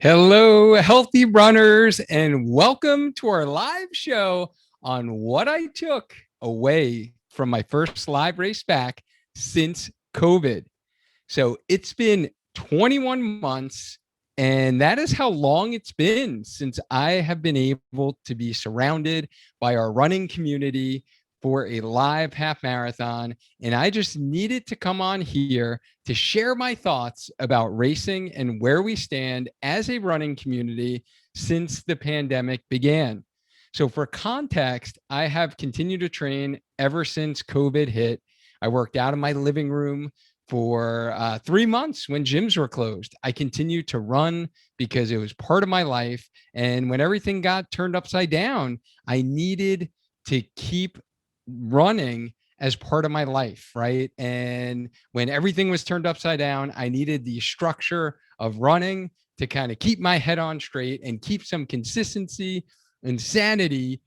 Hello, healthy runners, and welcome to our live show on what I took away from my first live race back since COVID. So it's been 21 months, and that is how long it's been since I have been able to be surrounded by our running community for a live half marathon. And I just needed to come on here to share my thoughts about racing and where we stand as a running community since the pandemic began. So, for context, I have continued to train ever since COVID hit. I worked out in my living room for 3 months when gyms were closed. I continued to run because it was part of my life. And when everything got turned upside down, I needed to keep running as part of my life, right? And when everything was turned upside down, I needed the structure of running to kind of keep my head on straight and keep some consistency and sanity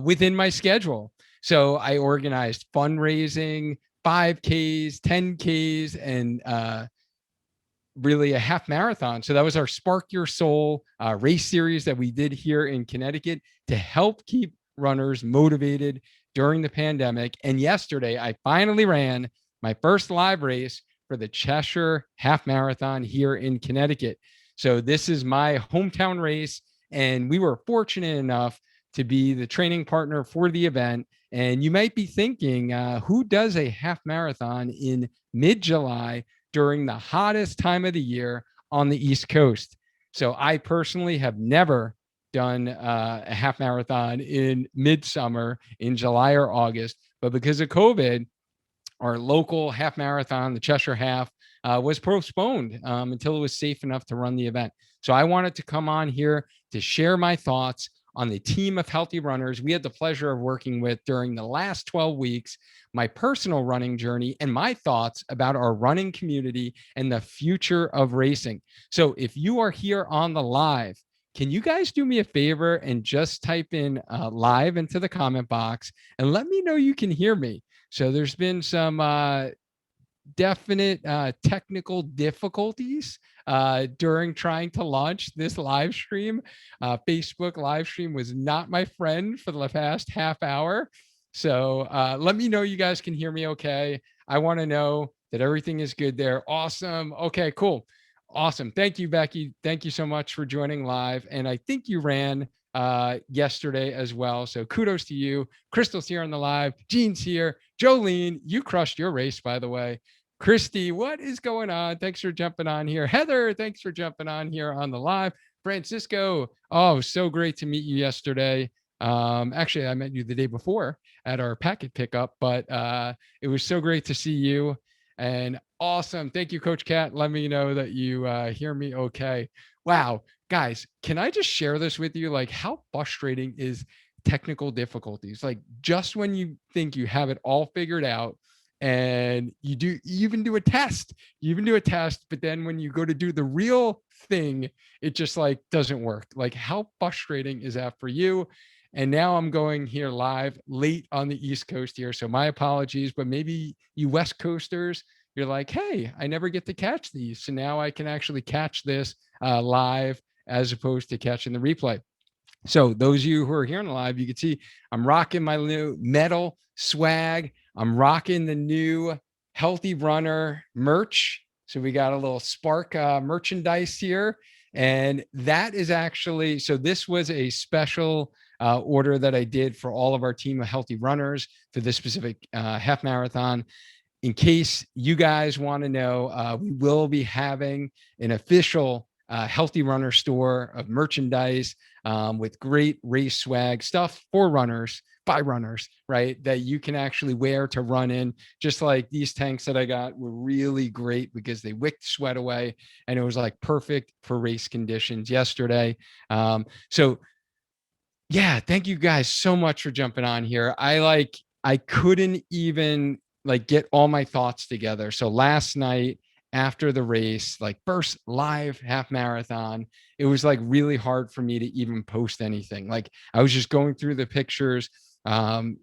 within my schedule. So I organized fundraising, 5Ks, 10Ks, and really a half marathon. So that was our Spark Your Soul race series that we did here in Connecticut to help keep runners motivated during the pandemic. And yesterday, I finally ran my first live race for the Cheshire half marathon here in Connecticut. So this is my hometown race, and we were fortunate enough to be the training partner for the event. And you might be thinking, who does a half marathon in mid-July during the hottest time of the year on the East Coast? So I personally have never done a half marathon in midsummer in July or August, but because of COVID, our local half marathon, the Cheshire Half, was postponed until it was safe enough to run the event. So I wanted to come on here to share my thoughts on the team of healthy runners we had the pleasure of working with during the last 12 weeks, my personal running journey, and my thoughts about our running community and the future of racing. So if you are here on the live, can you guys do me a favor and just type in live into the comment box and let me know you can hear me? So there's been some definite technical difficulties during trying to launch this live stream. Facebook live stream was not my friend for the past half hour. So let me know you guys can hear me okay. I want to know that everything is good there. Awesome. Okay, cool. Awesome. Thank you, Becky. Thank you so much for joining live. And I think you ran yesterday as well. So kudos to you. Crystal's here on the live. Jean's here. Jolene, you crushed your race, by the way. Christy, what is going on? Thanks for jumping on here. Heather, thanks for jumping on here on the live. Francisco, oh, so great to meet you yesterday. Actually, I met you the day before at our packet pickup, but it was so great to see you. And awesome. Thank you, Coach Cat. Let me know that you hear me okay. Wow. Guys, can I just share this with you? Like, how frustrating is technical difficulties? Like, just when you think you have it all figured out, and you even do a test, but then when you go to do the real thing, it just like doesn't work. Like, how frustrating is that for you? And now I'm going here live late on the East Coast here, so my apologies. But maybe you West Coasters, you're like, hey, I never get to catch these, so now I can actually catch this live as opposed to catching the replay. So those of you who are here on the live, you can see I'm rocking my new metal swag. I'm rocking the new Healthy Runner merch. So we got a little Spark merchandise here. And that is actually, so this was a special order that I did for all of our team of healthy runners for this specific half marathon. In case you guys want to know, we will be having an official Healthy Runner store of merchandise with great race swag stuff for runners, by runners, right? That you can actually wear to run in. Just like these tanks that I got were really great because they wicked sweat away, and it was like perfect for race conditions yesterday. So yeah, thank you guys so much for jumping on here. I couldn't even like get all my thoughts together. So last night after the race, like first live half marathon, it was like really hard for me to even post anything. Like I was just going through the pictures.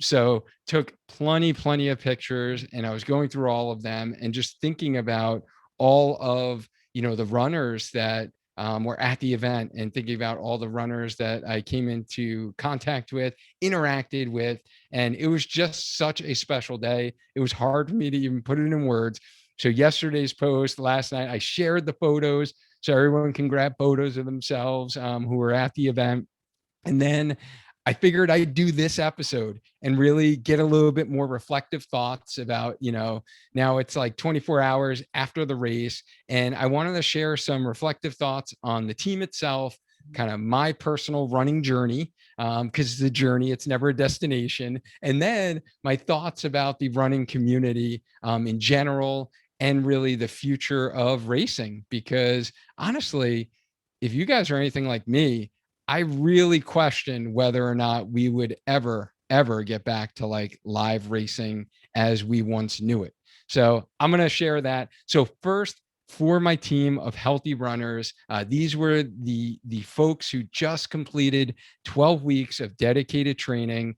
So took plenty of pictures, and I was going through all of them and just thinking about all of, the runners that or at the event, and thinking about all the runners that I came into contact with, interacted with. And it was just such a special day. It was hard for me to even put it in words. So yesterday's post, last night, I shared the photos so everyone can grab photos of themselves who were at the event. And then I figured I'd do this episode and really get a little bit more reflective thoughts about, now it's like 24 hours after the race. And I wanted to share some reflective thoughts on the team itself, kind of my personal running journey, because it's a journey, it's never a destination. And then my thoughts about the running community in general, and really the future of racing. Because honestly, if you guys are anything like me, I really question whether or not we would ever get back to like live racing as we once knew it. So I'm going to share that. So first, for my team of healthy runners, these were the folks who just completed 12 weeks of dedicated training,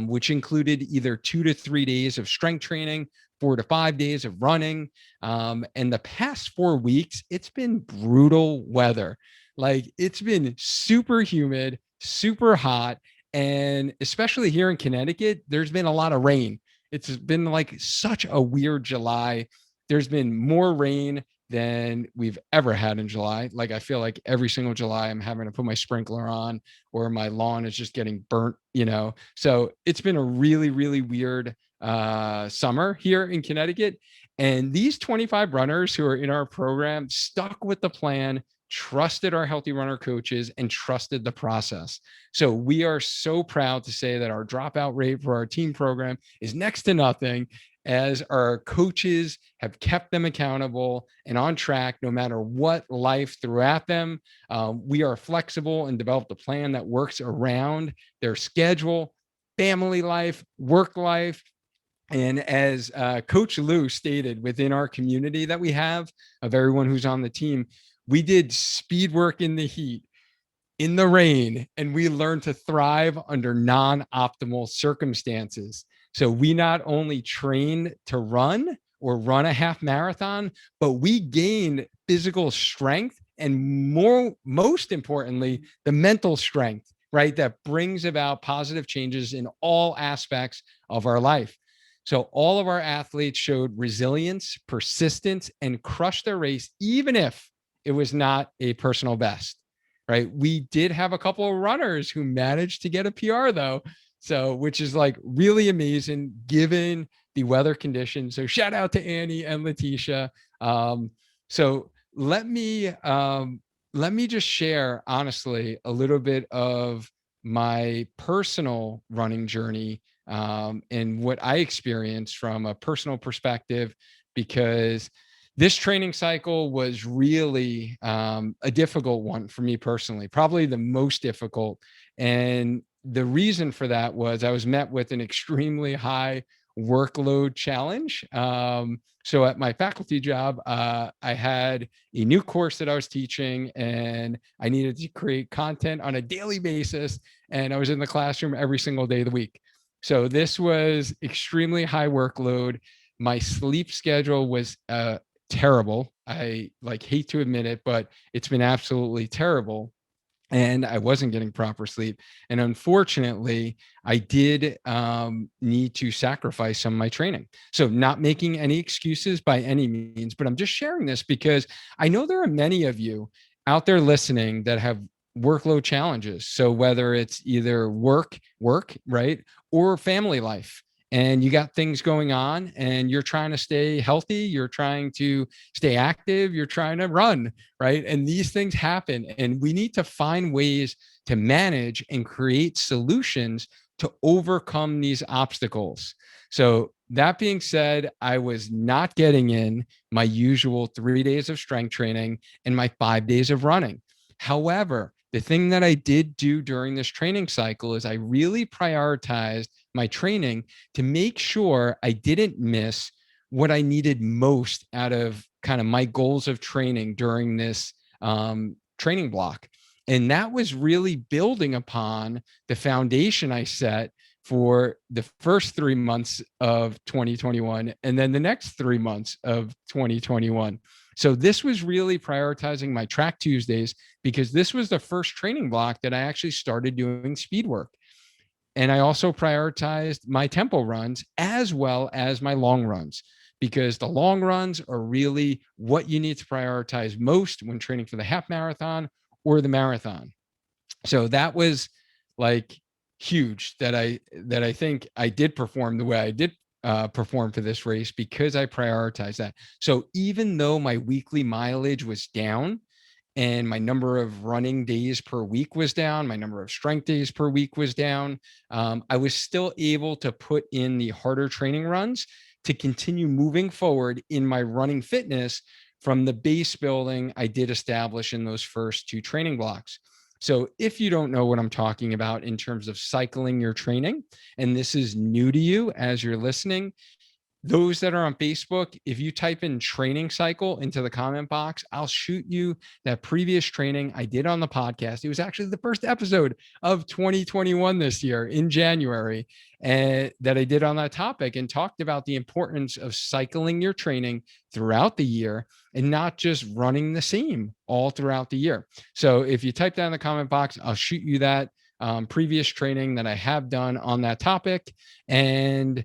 which included either 2 to 3 days of strength training, 4 to 5 days of running. And the past 4 weeks, it's been brutal weather. Like, it's been super humid, super hot. And especially here in Connecticut, there's been a lot of rain. It's been like such a weird July. There's been more rain than we've ever had in July. Like, I feel like every single July I'm having to put my sprinkler on, or my lawn is just getting burnt. So it's been a really, really weird summer here in Connecticut. And these 25 runners who are in our program stuck with the plan, trusted our healthy runner coaches, and trusted the process. So we are so proud to say that our dropout rate for our team program is next to nothing, as our coaches have kept them accountable and on track no matter what life threw at them. We are flexible and developed a plan that works around their schedule, family life, work life. And as Coach Lou stated, within our community that we have of everyone who's on the team, we did speed work in the heat, in the rain, and we learned to thrive under non-optimal circumstances. So we not only trained to run or run a half marathon, but we gained physical strength, and most importantly, the mental strength, right? That brings about positive changes in all aspects of our life. So all of our athletes showed resilience, persistence, and crushed their race, even if it was not a personal best, right? We did have a couple of runners who managed to get a PR though. So, which is like really amazing given the weather conditions. So shout out to Annie and Letitia. So let me just share honestly a little bit of my personal running journey, and what I experienced from a personal perspective, because this training cycle was really a difficult one for me personally, probably the most difficult. And the reason for that was I was met with an extremely high workload challenge. So at my faculty job, I had a new course that I was teaching, and I needed to create content on a daily basis. And I was in the classroom every single day of the week. So this was extremely high workload. My sleep schedule was terrible. I like hate to admit it, but it's been absolutely terrible. And I wasn't getting proper sleep. And unfortunately, I did need to sacrifice some of my training. So, not making any excuses by any means, but I'm just sharing this because I know there are many of you out there listening that have workload challenges. So, whether it's either work, right, or family life, and you got things going on and you're trying to stay healthy, you're trying to stay active, you're trying to run, right? And these things happen, and we need to find ways to manage and create solutions to overcome these obstacles. So that being said, I was not getting in my usual 3 days of strength training and my 5 days of running. However, the thing that I did do during this training cycle is I really prioritized my training to make sure I didn't miss what I needed most out of kind of my goals of training during this training block. And that was really building upon the foundation I set for the first 3 months of 2021 and then the next 3 months of 2021. So this was really prioritizing my track Tuesdays because this was the first training block that I actually started doing speed work. And I also prioritized my tempo runs as well as my long runs, because the long runs are really what you need to prioritize most when training for the half marathon or the marathon. So that was like huge that I think I did perform the way I did perform for this race because I prioritized that. So even though my weekly mileage was down, and my number of running days per week was down, my number of strength days per week was down, I was still able to put in the harder training runs to continue moving forward in my running fitness from the base building I did establish in those first two training blocks. So if you don't know what I'm talking about in terms of cycling your training, and this is new to you as you're listening, those that are on Facebook, if you type in training cycle into the comment box, I'll shoot you that previous training I did on the podcast. It was actually the first episode of 2021 this year in January, and that I did on that topic and talked about the importance of cycling your training throughout the year and not just running the same all throughout the year. So if you type that in the comment box, I'll shoot you that previous training that I have done on that topic. And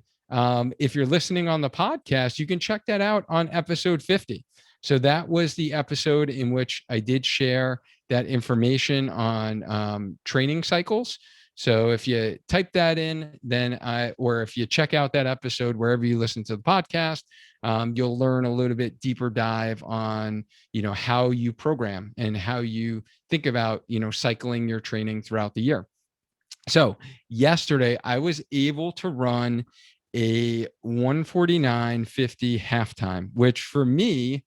if you're listening on the podcast, you can check that out on episode 50. So that was the episode in which I did share that information on training cycles. So if you type that in, or if you check out that episode wherever you listen to the podcast, you'll learn a little bit deeper dive on, how you program and how you think about, cycling your training throughout the year. So yesterday I was able to run a 149.50 halftime, which for me,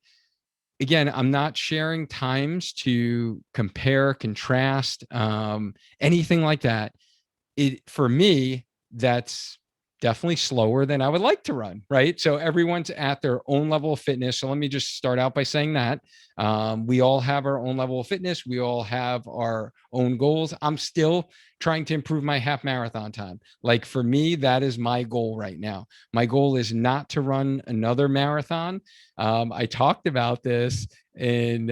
again, I'm not sharing times to compare, contrast, anything like that. For me, that's definitely slower than I would like to run, right? So everyone's at their own level of fitness. So let me just start out by saying that we all have our own level of fitness. We all have our own goals. I'm still trying to improve my half marathon time. Like for me, that is my goal right now. My goal is not to run another marathon. I talked about this within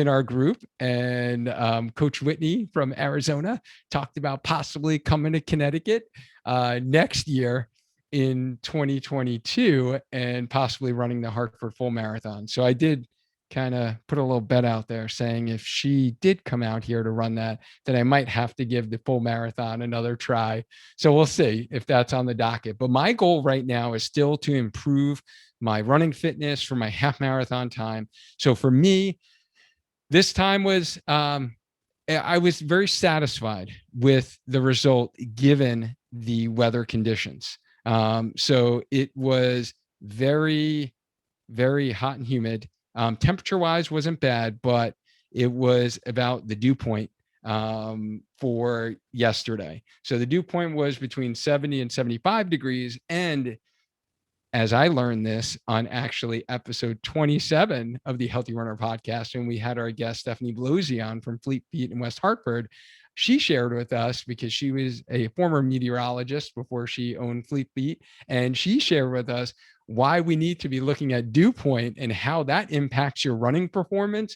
our group, and Coach Whitney from Arizona talked about possibly coming to Connecticut next year in 2022 and possibly running the Hartford Full Marathon. So I did kind of put a little bet out there saying if she did come out here to run that, then I might have to give the full marathon another try. So we'll see if that's on the docket. But my goal right now is still to improve my running fitness for my half marathon time. So for me, this time was, I was very satisfied with the result given the weather conditions. So it was very, very hot and humid. Temperature wise wasn't bad, but it was about the dew point for yesterday. So the dew point was between 70 and 75 degrees. And as I learned this on actually episode 27 of the Healthy Runner podcast, when we had our guest Stephanie Blozzi on from Fleet Feet in West Hartford, she shared with us, because she was a former meteorologist before she owned Fleet Feet, and she shared with us why we need to be looking at dew point and how that impacts your running performance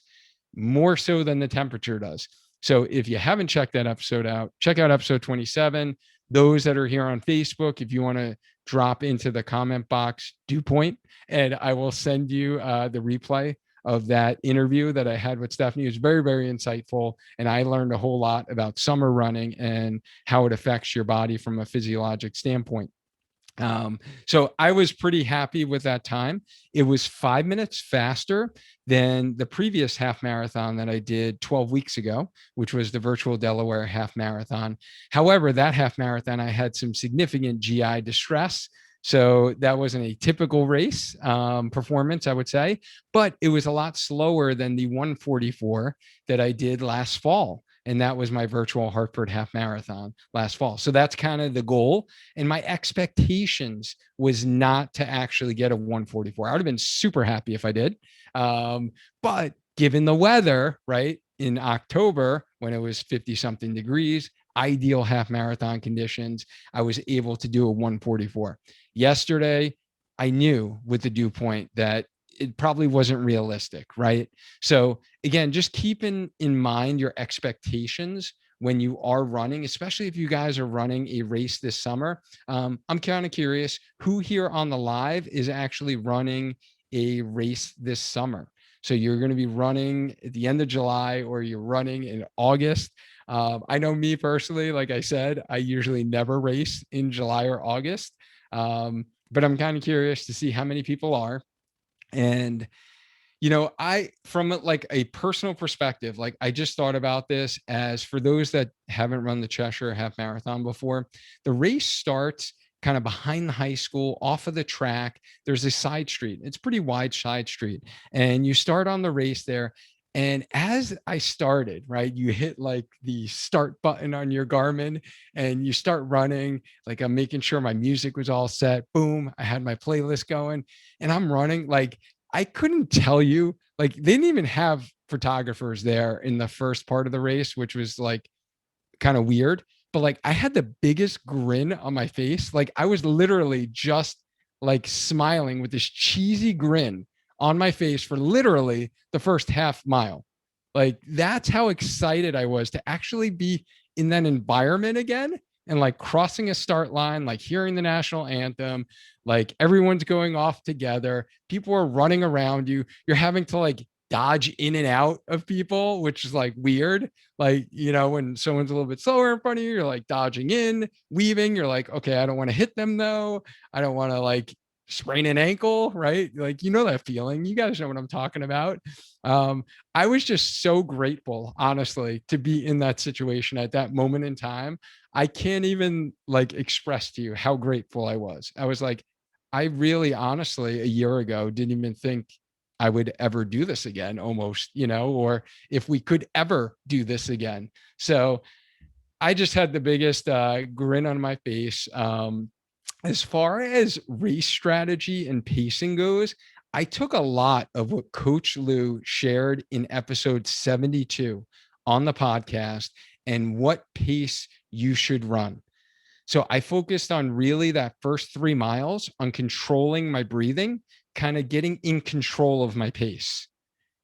more so than the temperature does. So if you haven't checked that episode out, check out episode 27. Those that are here on Facebook, if you want to drop into the comment box dew point, and I will send you the replay of that interview that I had with Stephanie. It was very, very insightful. And I learned a whole lot about summer running and how it affects your body from a physiologic standpoint. So I was pretty happy with that time. It was 5 minutes faster than the previous half marathon that I did 12 weeks ago, which was the virtual Delaware half marathon. However, that half marathon, I had some significant GI distress. So that wasn't a typical race performance, I would say, but it was a lot slower than the 144 that I did last fall. And that was my virtual Hartford half marathon last fall. So that's kind of the goal. And my expectations was not to actually get a 144. I would have been super happy if I did. But given the weather, right, in October, when it was 50 something degrees, ideal half marathon conditions, I was able to do a 144. Yesterday, I knew with the dew point that it probably wasn't realistic, right? So again, just keep in mind your expectations when you are running, especially if you guys are running a race this summer. I'm kind of curious who here on the live is actually running a race this summer. So you're going to be running at the end of July or you're running in August. I know me personally, like I said, I usually never race in July or August. But I'm kind of curious to see how many people are. And I, from like a personal perspective, like I just thought about this as for those that haven't run the Cheshire Half Marathon before, the race starts kind of behind the high school off of the track. There's a side street. It's pretty wide side street. And you start on the race there. And as I started, right, you hit like the start button on your Garmin and you start running. Like I'm making sure my music was all set. Boom. I had my playlist going and I'm running like I couldn't tell you, like, they didn't even have photographers there in the first part of the race, which was like kind of weird. But like, I had the biggest grin on my face. Like, I was literally just like smiling with this cheesy grin on my face for literally the first half mile. Like, that's how excited I was to actually be in that environment again and like crossing a start line, like hearing the national anthem, like everyone's going off together. People are running around you. You're having to like dodge in and out of people, which is like weird. Like, when someone's a little bit slower in front of you, you're like dodging in, weaving. You're like, okay, I don't want to hit them though. I don't want to like sprain an ankle, right? Like, that feeling. You guys know what I'm talking about. I was just so grateful, honestly, to be in that situation at that moment in time. I can't even like express to you how grateful I was. I was like, I really honestly a year ago didn't even think I would ever do this again, almost, or if we could ever do this again. So I just had the biggest grin on my face. As far as race strategy and pacing goes, I took a lot of what Coach Lou shared in episode 72 on the podcast and what pace you should run. So I focused on really that first 3 miles on controlling my breathing, kind of getting in control of my pace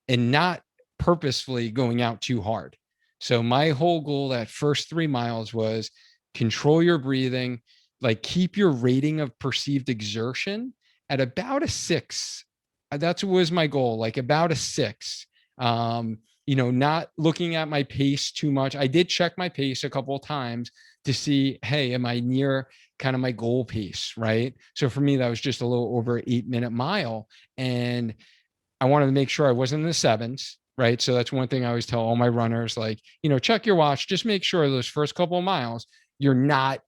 and not purposefully going out too hard. So my whole goal that first 3 miles was control your breathing, like keep your rating of perceived exertion at about a 6. That was my goal, like about a 6. Not looking at my pace too much. I did check my pace a couple of times to see, hey, am I near kind of my goal pace, right? So for me, that was just a little over 8-minute mile. And I wanted to make sure I wasn't in the sevens, right? So that's one thing I always tell all my runners, like, check your watch, just make sure those first couple of miles, you're not,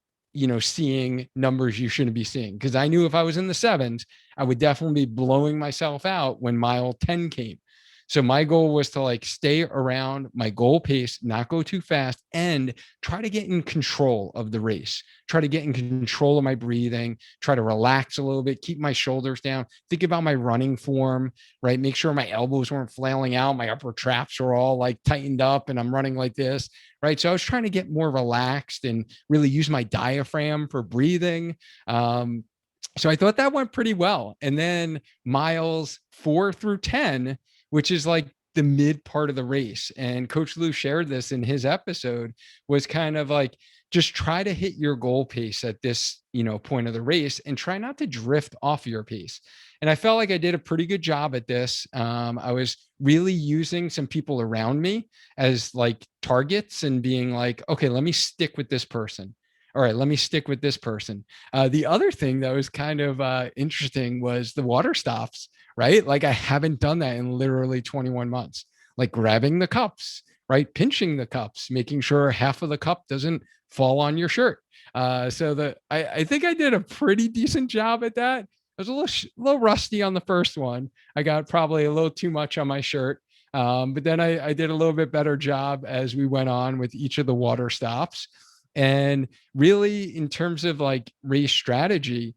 seeing numbers you shouldn't be seeing. Cause I knew if I was in the sevens, I would definitely be blowing myself out when mile 10 came. So my goal was to like stay around my goal pace, not go too fast, and try to get in control of the race, try to get in control of my breathing, try to relax a little bit, keep my shoulders down, think about my running form, right? Make sure my elbows weren't flailing out, my upper traps are all like tightened up and I'm running like this, right? So I was trying to get more relaxed and really use my diaphragm for breathing. So I thought that went pretty well. And then miles 4 through 10, which is like the mid part of the race. And Coach Lou shared this in his episode, was kind of like, just try to hit your goal pace at this, point of the race and try not to drift off your pace. And I felt like I did a pretty good job at this. I was really using some people around me as like targets and being like, okay, let me stick with this person. All right, let me stick with this person. The other thing that was kind of interesting was the water stops, right? Like I haven't done that in literally 21 months, like grabbing the cups, right? Pinching the cups, making sure half of the cup doesn't fall on your shirt. I think I did a pretty decent job at that. I was a little rusty on the first one. I got probably a little too much on my shirt. But then I did a little bit better job as we went on with each of the water stops. And really, in terms of like race strategy,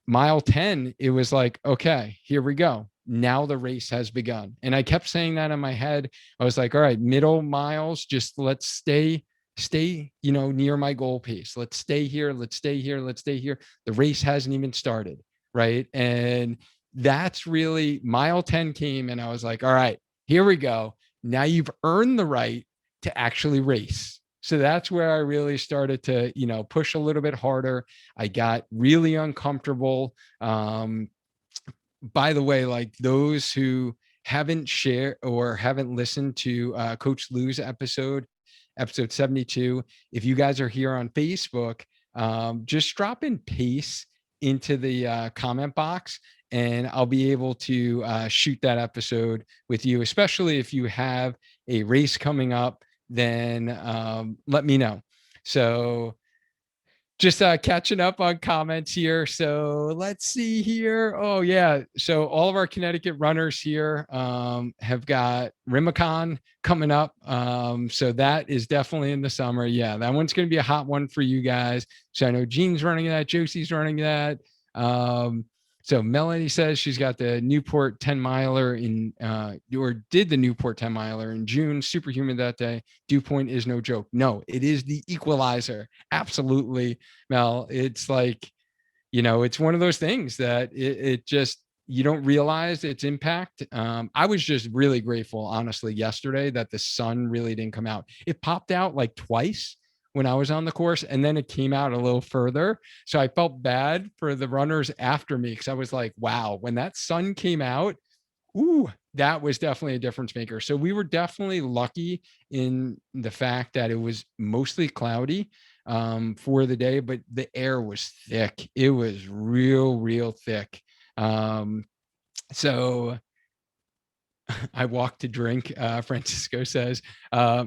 mile 10, it was like, okay, here we go. Now the race has begun. And I kept saying that in my head. I was like, all right, middle miles, just let's stay, near my goal pace. Let's stay here. Let's stay here. Let's stay here. The race hasn't even started. Right. And that's really mile 10 came and I was like, all right, here we go. Now you've earned the right to actually race. So that's where I really started to, push a little bit harder. I got really uncomfortable. By the way, like those who haven't shared or haven't listened to Coach Lou's episode 72, if you guys are here on Facebook, just drop in pace into the comment box and I'll be able to shoot that episode with you, especially if you have a race coming up, then let me know. So just catching up on comments here. So let's see here. Oh yeah. So all of our Connecticut runners here have got Rimacon coming up. So that is definitely in the summer. Yeah, that one's going to be a hot one for you guys. So I know Jean's running that. Josie's running that. So Melanie says she's got the Newport 10 miler or did the Newport 10 miler in June. Superhuman that day. Dew point is no joke. No, it is the equalizer. Absolutely, Mel. It's like, it's one of those things that it just, you don't realize its impact. I was just really grateful, honestly, yesterday that the sun really didn't come out. It popped out like twice when I was on the course, and then it came out a little further. So I felt bad for the runners after me because I was like, wow, when that sun came out, ooh, that was definitely a difference maker. So we were definitely lucky in the fact that it was mostly cloudy for the day, but the air was thick. It was real thick. So I walk to drink, Francisco says.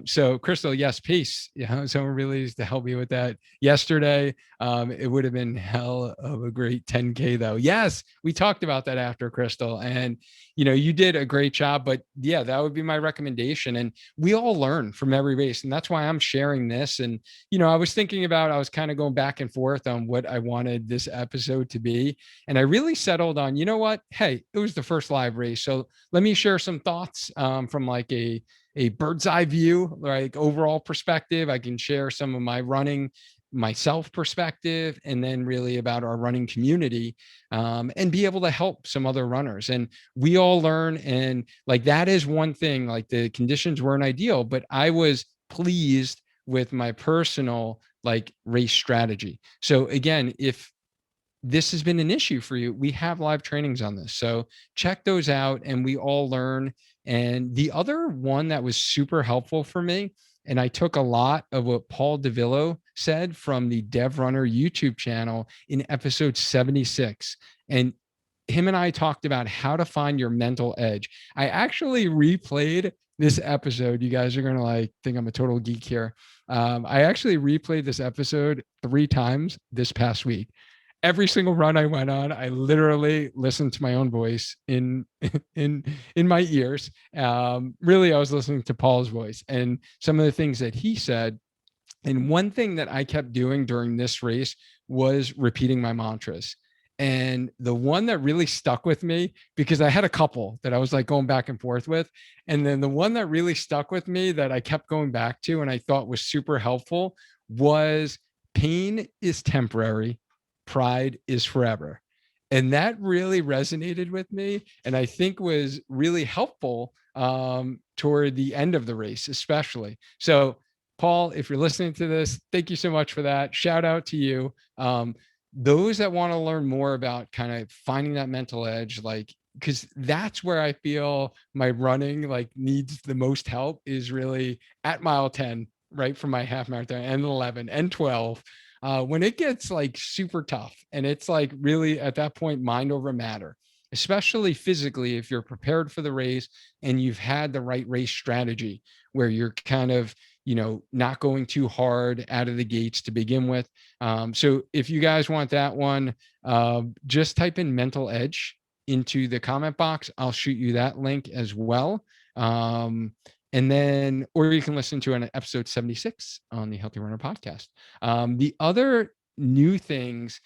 So Crystal, yes, peace. Yeah, someone really needs to help me with that. Yesterday, it would have been hell of a great 10K though. Yes, we talked about that after, Crystal. And, you did a great job, but yeah, that would be my recommendation. And we all learn from every race. And that's why I'm sharing this. And, I was thinking about, I was kind of going back and forth on what I wanted this episode to be. And I really settled on, you know what? Hey, it was the first live race. So let me share some thoughts from like a bird's eye view, like overall perspective. I can share some of my running myself perspective and then really about our running community and be able to help some other runners. And we all learn. And like that is one thing, like the conditions weren't ideal, but I was pleased with my personal like race strategy. So again, if this has been an issue for you, we have live trainings on this. So check those out and we all learn. And the other one that was super helpful for me, and I took a lot of what Paul DeVillo said from the Dev Runner YouTube channel in episode 76. And him and I talked about how to find your mental edge. I actually replayed this episode. You guys are going to like think I'm a total geek here. I actually replayed this episode 3 times this past week. Every single run I went on, I literally listened to my own voice in my ears. Really, I was listening to Paul's voice and some of the things that he said. And one thing that I kept doing during this race was repeating my mantras. And the one that really stuck with me, because I had a couple that I was like going back and forth with. And then the one that really stuck with me that I kept going back to and I thought was super helpful was pain is temporary, pride is forever. And that really resonated with me and I think was really helpful toward the end of the race, especially. So, Paul, if you're listening to this, thank you so much for that. Shout out to you. Those that want to learn more about kind of finding that mental edge, like, because that's where I feel my running like needs the most help is really at mile 10, right? For my half marathon and 11 and 12 when it gets like super tough and it's like really at that point mind over matter, especially physically if you're prepared for the race and you've had the right race strategy where you're kind of not going too hard out of the gates to begin with. So if you guys want that one, just type in mental edge into the comment box. I'll shoot you that link as well. And then, or you can listen to an episode 76 on the Healthy Runner podcast. The other new things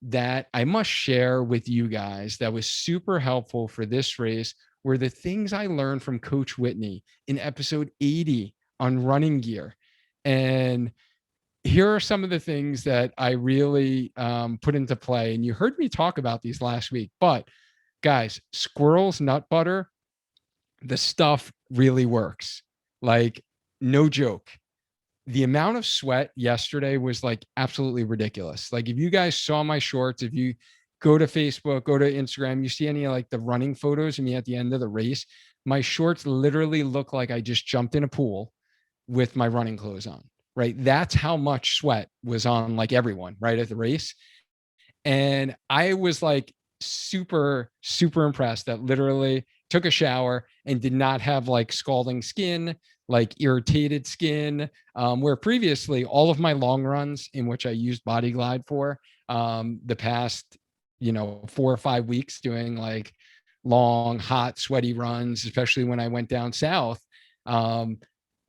that I must share with you guys that was super helpful for this race were the things I learned from Coach Whitney in episode 80 on running gear. And here are some of the things that I really put into play. And you heard me talk about these last week, but Guys, squirrel's nut butter, the stuff really works. Like, no joke. The amount of sweat yesterday was like absolutely ridiculous. Like, if you guys saw my shorts, if you go to Facebook, go to Instagram, you see any like the running photos of me at the end of the race, my shorts literally look like I just jumped in a pool with my running clothes on, right? That's how much sweat was on like everyone, right, at the race. And I was like super, super impressed that literally took a shower and did not have like scalding skin, like irritated skin, where previously all of my long runs in which I used Body Glide for the past, 4 or 5 weeks doing like long, hot, sweaty runs, especially when I went down south, um,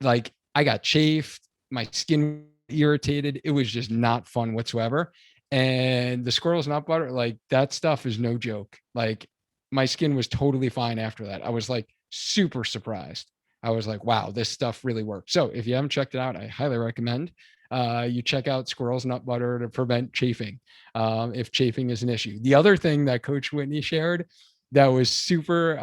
like I got chafed, my skin irritated. It was just not fun whatsoever. And the squirrel's nut butter, like that stuff is no joke. Like, my skin was totally fine after that. I was like super surprised. I was like, wow, this stuff really works. So if you haven't checked it out, I highly recommend you check out squirrel's nut butter to prevent chafing, if chafing is an issue. The other thing that Coach Whitney shared that was super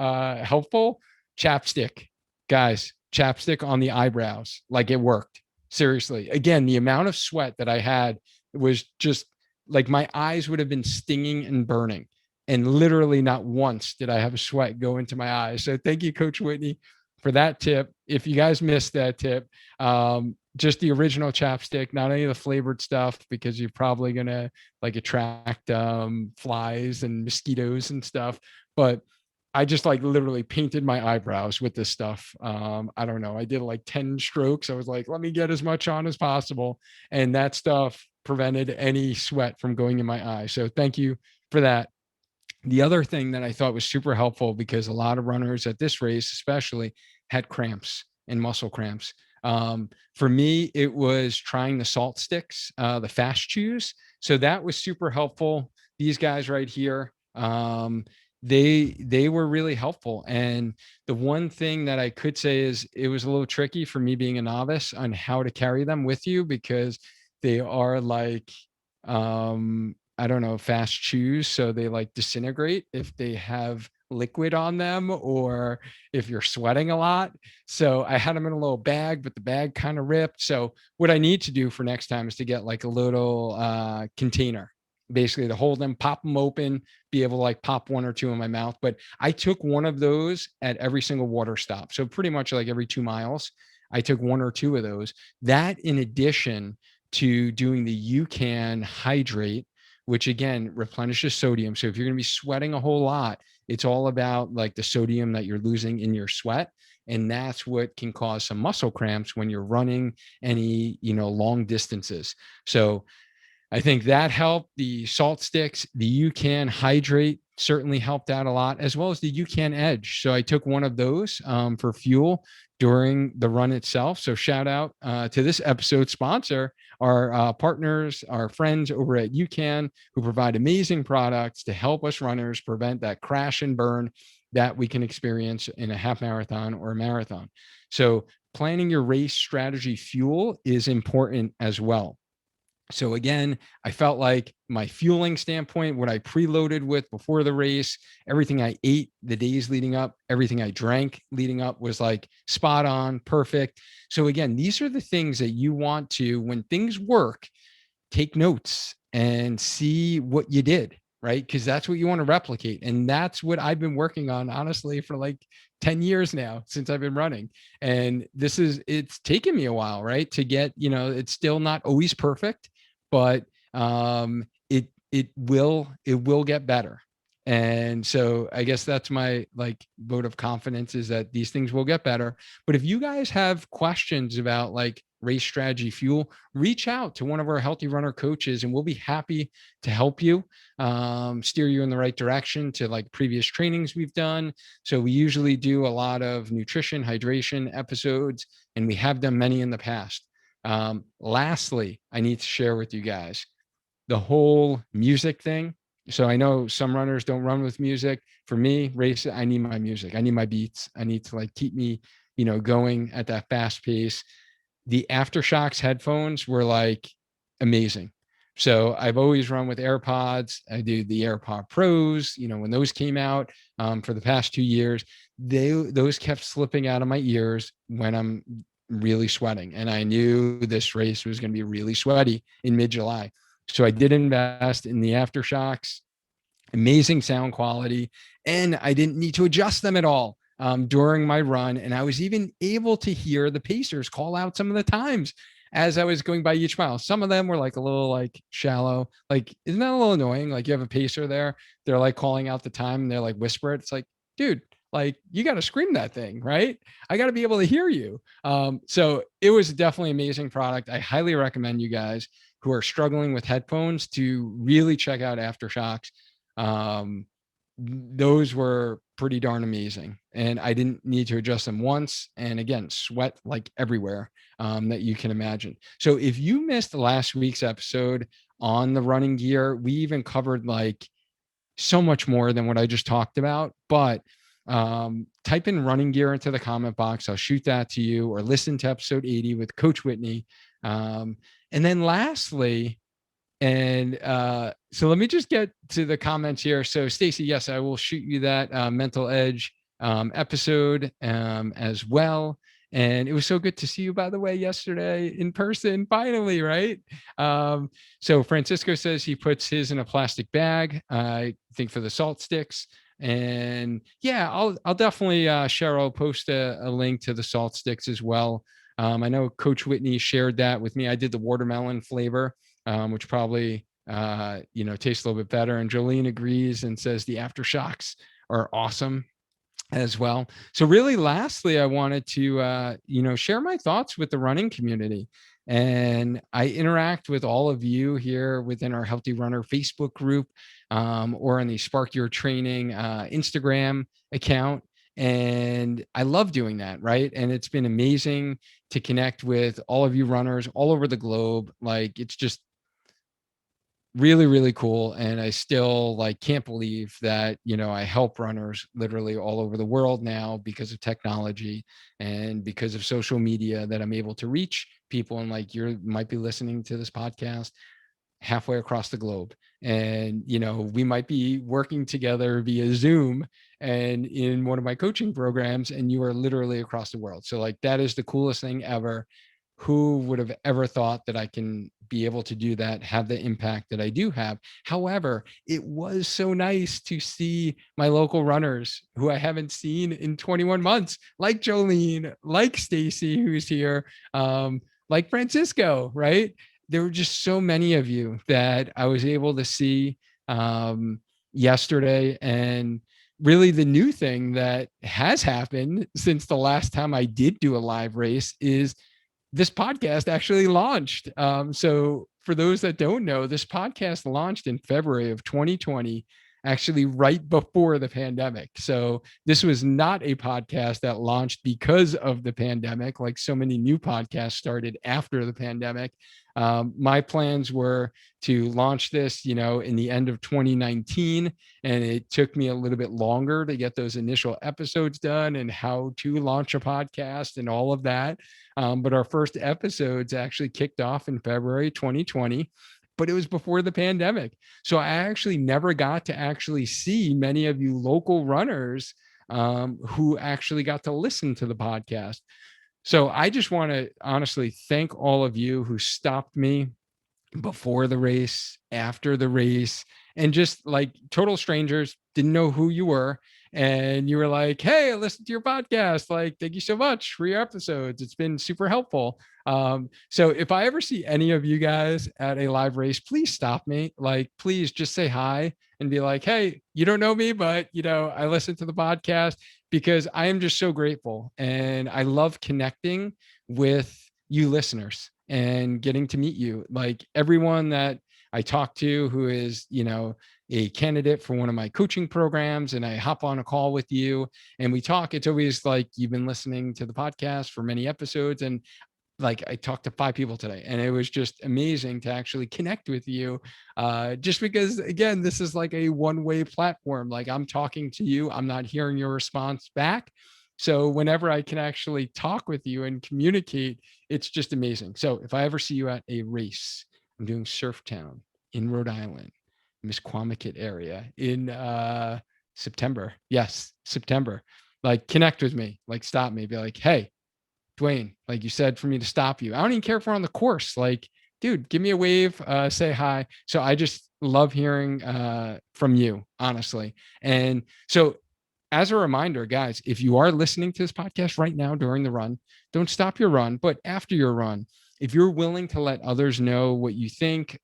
helpful, chapstick. Guys, chapstick on the eyebrows, like it worked. Seriously. Again, the amount of sweat that I had was just like my eyes would have been stinging and burning. And literally not once did I have a sweat go into my eyes. So thank you, Coach Whitney, for that tip. If you guys missed that tip, just the original chapstick, not any of the flavored stuff, because you're probably going to like attract flies and mosquitoes and stuff. But I just like literally painted my eyebrows with this stuff. I don't know. I did like 10 strokes. I was like, let me get as much on as possible. And that stuff prevented any sweat from going in my eye. So thank you for that. The other thing that I thought was super helpful, because a lot of runners at this race, especially, had cramps and muscle cramps. For me, it was trying the salt sticks, the fast chews. So that was super helpful. These guys right here, they were really helpful. And the one thing that I could say is it was a little tricky for me being a novice on how to carry them with you, because they are like I don't know, fast chews. So they like disintegrate if they have liquid on them or if you're sweating a lot. So I had them in a little bag, but the bag kind of ripped. So what I need to do for next time is to get like a little container, basically to hold them, pop them open, be able to like pop one or two in my mouth. But I took one of those at every single water stop. So pretty much like every 2 miles, I took one or two of those. That in addition to doing the UCAN hydrate, which again replenishes sodium. So if you're going to be sweating a whole lot, it's all about like the sodium that you're losing in your sweat. And that's what can cause some muscle cramps when you're running any, long distances. So I think that helped. The salt sticks, the UCAN hydrate certainly helped out a lot, as well as the UCAN edge. So I took one of those for fuel during the run itself. So shout out to this episode sponsor, our partners, our friends over at UCAN, who provide amazing products to help us runners prevent that crash and burn that we can experience in a half marathon or a marathon. So planning your race strategy fuel is important as well. So again, I felt like my fueling standpoint, what I preloaded with before the race, everything I ate the days leading up, everything I drank leading up was like spot on, perfect. So again, these are the things that you want to, when things work, take notes and see what you did, right? Because that's what you want to replicate. And that's what I've been working on, honestly, for like 10 years now since I've been running. And it's taken me a while, right? To get, it's still not always perfect, but it will get better. And so I guess that's my like vote of confidence, is that these things will get better. But if you guys have questions about like race strategy fuel, reach out to one of our Healthy Runner coaches and we'll be happy to help you, steer you in the right direction to like previous trainings we've done. So we usually do a lot of nutrition, hydration episodes, and we have done many in the past. Lastly, I need to share with you guys the whole music thing. So I know some runners don't run with music. For me, race, I need my music. I need my beats. I need to like keep me, going at that fast pace. The Aftershocks headphones were like amazing. So I've always run with AirPods. I do the AirPod Pros, when those came out for the past 2 years, those kept slipping out of my ears when I'm really sweating. And I knew this race was going to be really sweaty in mid-July. So I did invest in the aftershocks, amazing sound quality, and I didn't need to adjust them at all during my run. And I was even able to hear the pacers call out some of the times as I was going by each mile. Some of them were like a little like shallow. Like, isn't that a little annoying? Like you have a pacer there, they're like calling out the time and they're like whisper it. It's like, dude, like you got to scream that thing, right? I got to be able to hear you. So it was definitely an amazing product. I highly recommend you guys who are struggling with headphones to really check out Aftershocks. Um, those were pretty darn amazing, and I didn't need to adjust them once. And again, sweat like everywhere that you can imagine. So if you missed last week's episode on the running gear, we even covered like so much more than what I just talked about. But type in running gear into the comment box. I'll shoot that to you, or listen to episode 80 with Coach Whitney. And then lastly, and so let me just get to the comments here. So Stacy, yes, I will shoot you that Mental Edge episode as well. And it was so good to see you, by the way, yesterday in person, finally, right? So Francisco says he puts his in a plastic bag, I think for the salt sticks. And yeah, I'll definitely share. I'll post a link to the salt sticks as well. I know Coach Whitney shared that with me. I did the watermelon flavor, which probably tastes a little bit better. And Jolene agrees and says the aftershocks are awesome as well. So really, lastly, I wanted to share my thoughts with the running community. And I interact with all of you here within our Healthy Runner Facebook group, or on the Spark Your Training Instagram account. And I love doing that, right? And it's been amazing to connect with all of you runners all over the globe. Like, it's just really, really cool. And I still like can't believe that, I help runners literally all over the world now because of technology and because of social media, that I'm able to reach people. And like, you might be listening to this podcast halfway across the globe, and we might be working together via Zoom and in one of my coaching programs, and you are literally across the world. So like, that is the coolest thing ever. Who would have ever thought that I can be able to do that, have the impact that I do have? However, it was so nice to see my local runners who I haven't seen in 21 months, like Jolene, like Stacy, who's here, like Francisco, right? There were just so many of you that I was able to see yesterday. And really, the new thing that has happened since the last time I did do a live race is this podcast actually launched. So for those that don't know, this podcast launched in February of 2020, actually right before the pandemic. So this was not a podcast that launched because of the pandemic, like so many new podcasts started after the pandemic. My plans were to launch this, in the end of 2019. And it took me a little bit longer to get those initial episodes done and how to launch a podcast and all of that. But our first episodes actually kicked off in February 2020, but it was before the pandemic. So I actually never got to actually see many of you local runners who actually got to listen to the podcast. So I just want to honestly thank all of you who stopped me before the race, after the race, and just like total strangers, didn't know who you were. And you were like, hey, I listened to your podcast. Like, thank you so much for your episodes. It's been super helpful. So if I ever see any of you guys at a live race, please stop me. Like, please just say hi and be like, hey, you don't know me, but I listened to the podcast, because I am just so grateful. And I love connecting with you listeners and getting to meet you. Like, everyone that I talk to who is, a candidate for one of my coaching programs, and I hop on a call with you and we talk, it's always like, you've been listening to the podcast for many episodes. And like, I talked to 5 people today, and it was just amazing to actually connect with you. Just because, again, this is like a one-way platform. Like, I'm talking to you, I'm not hearing your response back. So whenever I can actually talk with you and communicate, it's just amazing. So if I ever see you at a race, I'm doing Surftown in Rhode Island, Misquamicut area in September. Yes, September. Like, connect with me, like, stop me, be like, hey, Dwayne, like you said, for me to stop you. I don't even care if we're on the course. Like, dude, give me a wave, say hi. So I just love hearing from you, honestly. And so, as a reminder, guys, if you are listening to this podcast right now during the run, don't stop your run. But after your run, if you're willing to let others know what you think,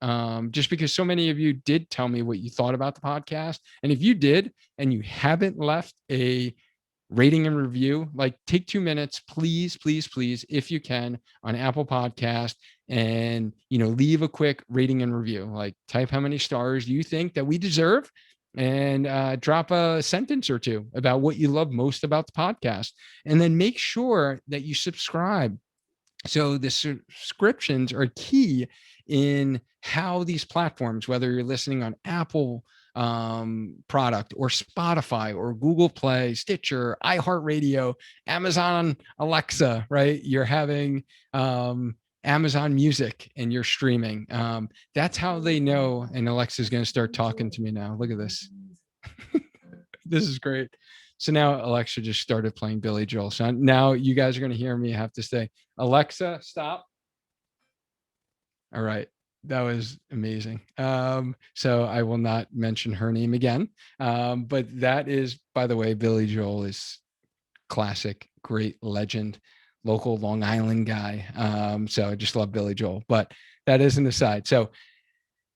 just because so many of you did tell me what you thought about the podcast. And if you did and you haven't left a rating and review, like, take 2 minutes, please, please, please, if you can, on Apple Podcast, and leave a quick rating and review. Like, type how many stars you think that we deserve, and drop a sentence or two about what you love most about the podcast, and then make sure that you subscribe. So the subscriptions are key in how these platforms, whether you're listening on Apple product or Spotify or Google Play, Stitcher, iHeartRadio, Amazon Alexa, right? You're having Amazon Music and you're streaming. That's how they know. And Alexa's going to start talking to me now. Look at this. This is great. So now Alexa just started playing Billy Joel. So now you guys are going to hear me have to say, Alexa, stop. All right. That was amazing. So I will not mention her name again. But that is, by the way, Billy Joel is classic, great legend, local Long Island guy. So I just love Billy Joel, but that is an aside. So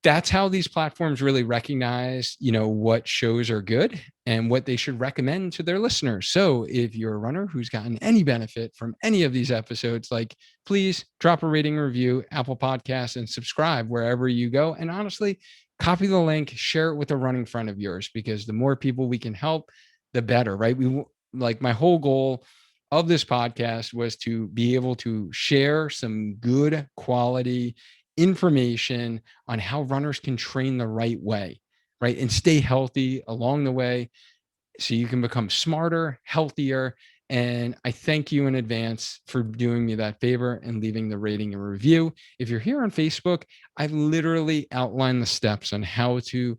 that's how these platforms really recognize, what shows are good and what they should recommend to their listeners. So if you're a runner who's gotten any benefit from any of these episodes, like, please drop a rating review, Apple Podcasts, and subscribe wherever you go. And honestly, copy the link, share it with a running friend of yours, because the more people we can help, the better, right? Like, my whole goal of this podcast was to be able to share some good quality information on how runners can train the right way, right? And stay healthy along the way, so you can become smarter, healthier. And I thank you in advance for doing me that favor and leaving the rating and review. If you're here on Facebook, I've literally outlined the steps on how to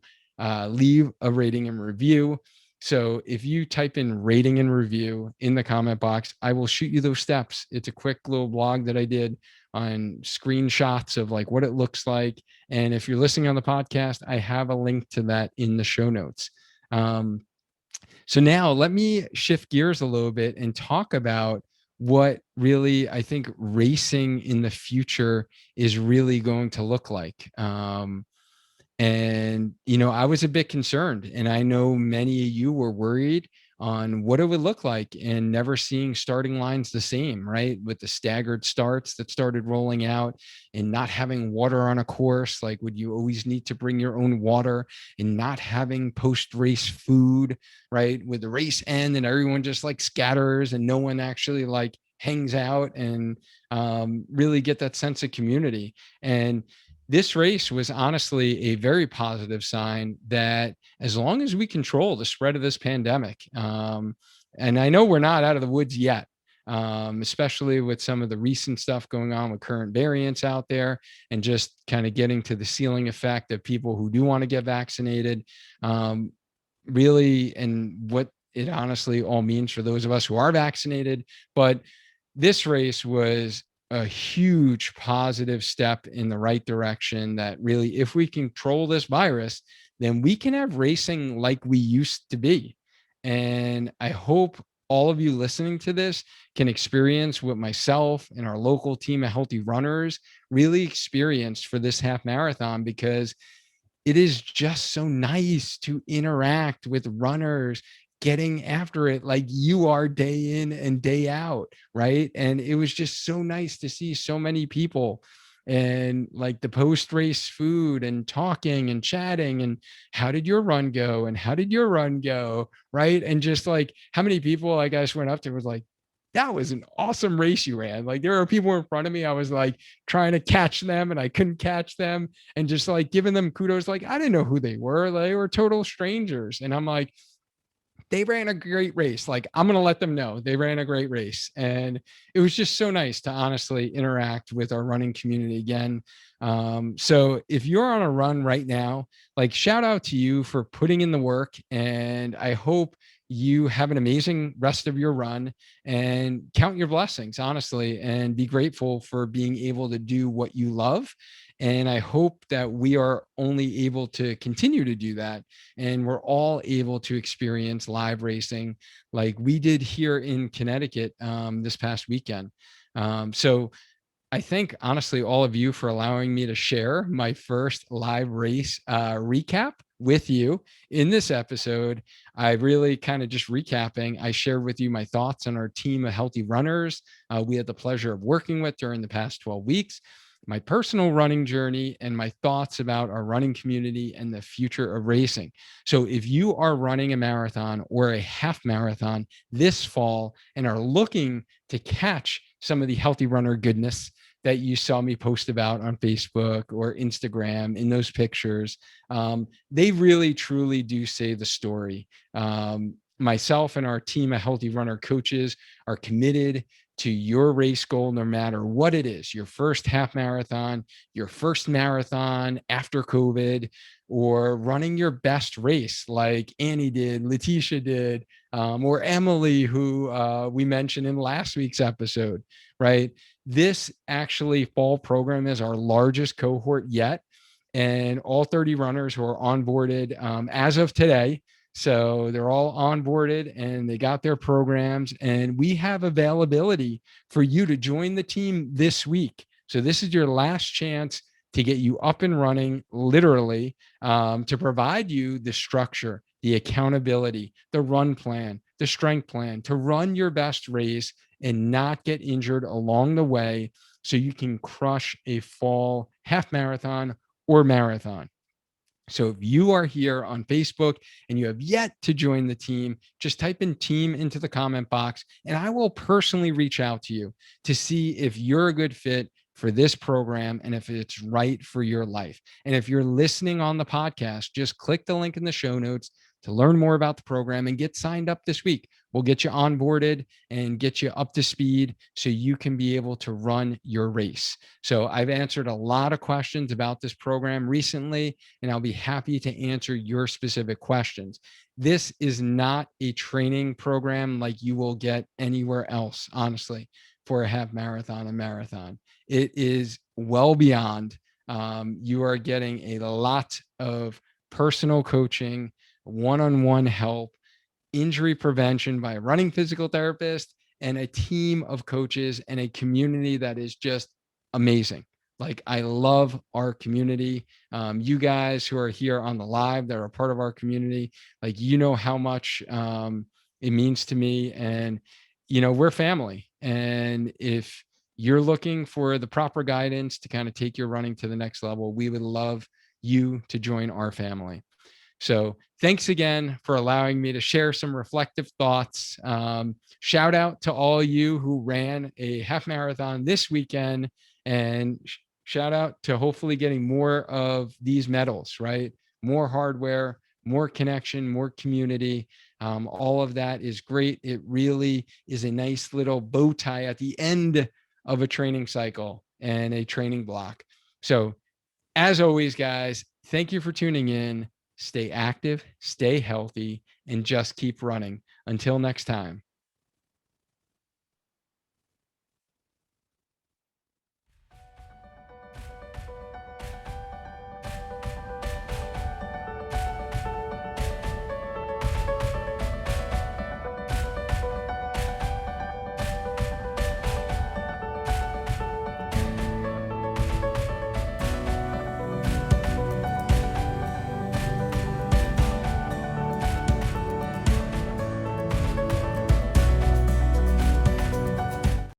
leave a rating and review. So if you type in rating and review in the comment box, I will shoot you those steps. It's a quick little blog that I did on screenshots of like what it looks like. And if you're listening on the podcast, I have a link to that in the show notes. So now let me shift gears a little bit and talk about what really I think racing in the future is really going to look like. And, I was a bit concerned, and I know many of you were worried on what it would look like and never seeing starting lines the same, right? With the staggered starts that started rolling out and not having water on a course. Like, would you always need to bring your own water, and not having post-race food, right? With the race end and everyone just like scatters and no one actually like hangs out and really get that sense of community. And this race was honestly a very positive sign that as long as we control the spread of this pandemic, and I know we're not out of the woods yet, especially with some of the recent stuff going on with current variants out there, and just kind of getting to the ceiling effect of people who do want to get vaccinated, really, and what it honestly all means for those of us who are vaccinated. But this race was a huge positive step in the right direction, that really, if we control this virus, then we can have racing like we used to be. And I hope all of you listening to this can experience what myself and our local team of healthy runners really experienced for this half marathon, because it is just so nice to interact with runners getting after it like you are day in and day out, right? And it was just so nice to see so many people, and like the post-race food and talking and chatting and how did your run go and how did your run go, right? And just like how many people I guys went up to was like, that was an awesome race you ran. Like, there are people in front of me, I was like trying to catch them and I couldn't catch them, and just like giving them kudos. Like, I didn't know who they were. They were total strangers. And I'm like, they ran a great race. Like, I'm going to let them know they ran a great race. And it was just so nice to honestly interact with our running community again. So if you're on a run right now, like, shout out to you for putting in the work. And I hope you have an amazing rest of your run, and count your blessings, honestly, and be grateful for being able to do what you love. And I hope that we are only able to continue to do that, and we're all able to experience live racing like we did here in Connecticut this past weekend. So I thank, honestly, all of you for allowing me to share my first live race recap with you in this episode. I really kind of just recapping, I shared with you my thoughts on our team of healthy runners we had the pleasure of working with during the past 12 weeks, my personal running journey, and my thoughts about our running community and the future of racing. So if you are running a marathon or a half marathon this fall and are looking to catch some of the healthy runner goodness that you saw me post about on Facebook or Instagram in those pictures, they really truly do say the story. Myself and our team of healthy runner coaches are committed to your race goal, no matter what it is, your first half marathon, your first marathon after COVID, or running your best race like Annie did, Letitia did, or Emily, who we mentioned in last week's episode, right? This actually fall program is our largest cohort yet, and all 30 runners who are onboarded as of today. So they're all onboarded and they got their programs, and we have availability for you to join the team this week. So this is your last chance to get you up and running, literally, to provide you the structure, the accountability, the run plan, the strength plan to run your best race and not get injured along the way, so you can crush a fall half marathon or marathon. So if you are here on Facebook and you have yet to join the team, just type in team into the comment box, and I will personally reach out to you to see if you're a good fit for this program and if it's right for your life. And if you're listening on the podcast, just click the link in the show notes to learn more about the program and get signed up this week. We'll get you onboarded and get you up to speed so you can be able to run your race. So I've answered a lot of questions about this program recently, and I'll be happy to answer your specific questions. This is not a training program like you will get anywhere else, honestly, for a half marathon, a marathon. It is well beyond. You are getting a lot of personal coaching, one-on-one help, injury prevention by a running physical therapist, and a team of coaches and a community that is just amazing. Like, I love our community. You guys who are here on the live that are a part of our community, like, you know how much it means to me. And, we're family. And if you're looking for the proper guidance to kind of take your running to the next level, we would love you to join our family. So thanks again for allowing me to share some reflective thoughts. Shout out to all you who ran a half marathon this weekend, and shout out to hopefully getting more of these medals, right? More hardware, more connection, more community. All of that is great. It really is a nice little bow tie at the end of a training cycle and a training block. So as always, guys, thank you for tuning in. Stay active, stay healthy, and just keep running. Until next time.